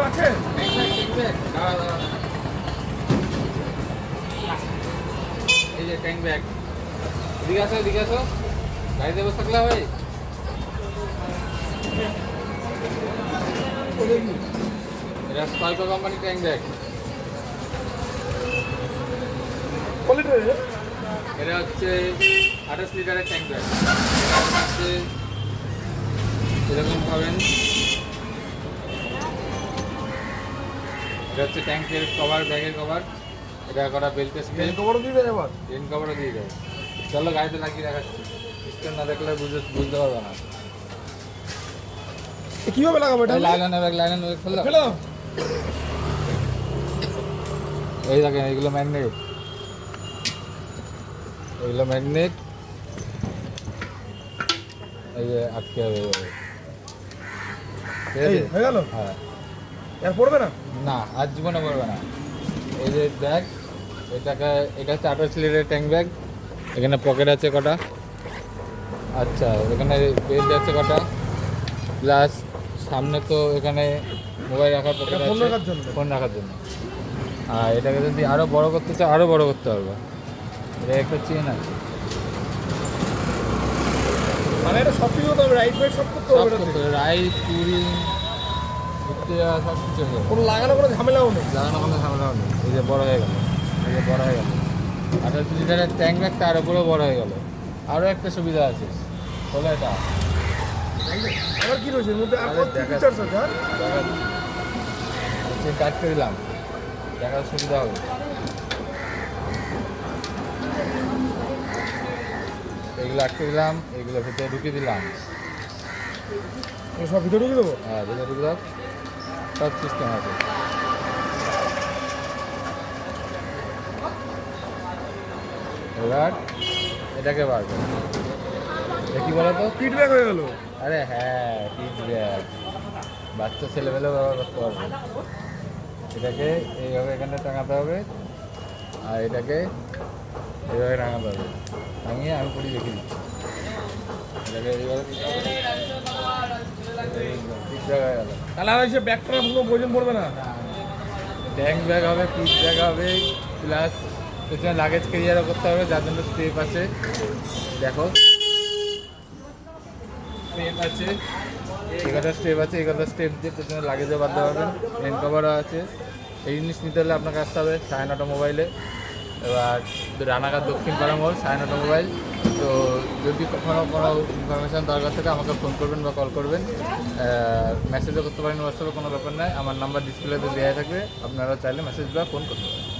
আছে? এই যে ট্যাঙ্ক ব্যাগ, এদিকে আসো গাড়িতে বসে থাকলে হবে। এটা স্কলকো কোম্পানি ট্যাঙ্ক ব্যাগ। এটা হচ্ছে 28 লিটারের ট্যাঙ্ক ব্যাগ। হচ্ছে এরকম পাবেন। এটা হচ্ছে ট্যাঙ্কের কভার, ব্যাগের কভার। এটা করা বেল্ট স্প্রে, কবর দিয়ে দেয় আবার। রেন কভারও দিয়ে দেয়। চলো গাড়িতে লাগিয়ে দেখাচ্ছি, স্ক্রিন না দেখলে বুঝতে পারবে না। কিভাবে লাগাবো এটা? লাগানো ব্যাগ খুললো। ফেলো। এই দেখেন এগুলো ম্যাগনেট, এগুলো ম্যাগনেট। এই যে আটকে হবে এইভাবে। ঠিক এই আছে? হয়ে গেল? হ্যাঁ। আর পড়বে না? না, আজ জীবনে পড়বে না। এই যে ব্যাগ, এটা হচ্ছে 28 লিটারের ট্যাঙ্ক ব্যাগ। এখানে পকেট আছে কটা, আচ্ছা এখানে বেল্ট আছে কটা, প্লাস সামনে তো এখানে মোবাইল রাখার পকেট এটা ফোন আছে, রাখার জন্য। ফোন রাখার জন্য। আর এটাকে যদি আরও বড় করতে চাও আরও বড় করতে পারবে। এটা একটা চেন আছে, মানে এটা সব কিছু তো রাইট ফাইট সব করতে সব হবে করতে এটাতে। হবে, রাইড ট্যুরিং ঘুরতে যাওয়া সব কিছু হয়ে যাবে। কোনো লাগানো কোনো ঝামেলাও নেই। লাগানো কোনো ঝামেলা নেই। এই যে বড় হয়ে গেল, এই যে বড় হয়ে গেল 28 লিটারের ট্যাঙ্ক ব্যাগ, তার উপরেও বড় হয়ে গেল। আরও একটা সুবিধা আছে, হলো এটা আবার কি রয়েছে এর মধ্যে? আর আরে কত দেখা- ফিচার্স আছে? আর দেখাচ্ছি, কাটতে দিলাম, দেখার সুবিধা হবে। এগুলো আটকে দিলাম, এগুলো ভিতরে ঢুকিয়ে দিলাম। সব ভিতরে ঢুকে দেবো? হ্যাঁ ভিতরে ঢুকে দাও, সব সিস্টেম আছে। এবার এটাকে বার করো, কি বলো তো? ফিডব্যাক হয়ে গেল। আরে হ্যাঁ, ঠিক ব্যাগ, বাচ্চা ছেলেমেয়েও ব্যবহার করতে পারবে। এটাকে এইভাবে এখানে টাঙাতে হবে, আর এটাকে এইভাবে টাঙাতে হবে। টাঙিয়ে আমি পড়ি দেখি দিচ্ছি। এটাকে এইভাবে দিতে হবে। ঠিক জায়গায় গেল। তাহলে আর এসে ব্যাগটা কোনো প্রয়োজন পড়বে না। ট্যাঙ্ক ব্যাগ হবে, পিচ ব্যাগ হবে, প্লাস পেছনে লাগেজ ক্যারিয়ারও করতে হবে, যার জন্য স্টেপ আছে। দেখো স্টেপ আছে, এগারোটা স্টেপ আছে, এগারোটা স্টেপ দিয়ে পেছনে লাগেজও বাঁধতে পারবেন। রেন কভারও আছে। এই জিনিস নিতে হলে আপনাকে আসতে হবে 9:30 মোবাইলে। এবার রানাঘাট দক্ষিণ পাড়া মোড় 9:30 মোবাইল। তো যদি কখনও কোনো ইনফরমেশান দরকার থাকে আমাকে ফোন করবেন বা কল করবেন, মেসেজও করতে পারেন হোয়াটসঅ্যাপে, কোনো ব্যাপার নয়। আমার নাম্বার ডিসপ্লেতে দেওয়া থাকবে, আপনারা চাইলে মেসেজ বা ফোন করতে পারেন।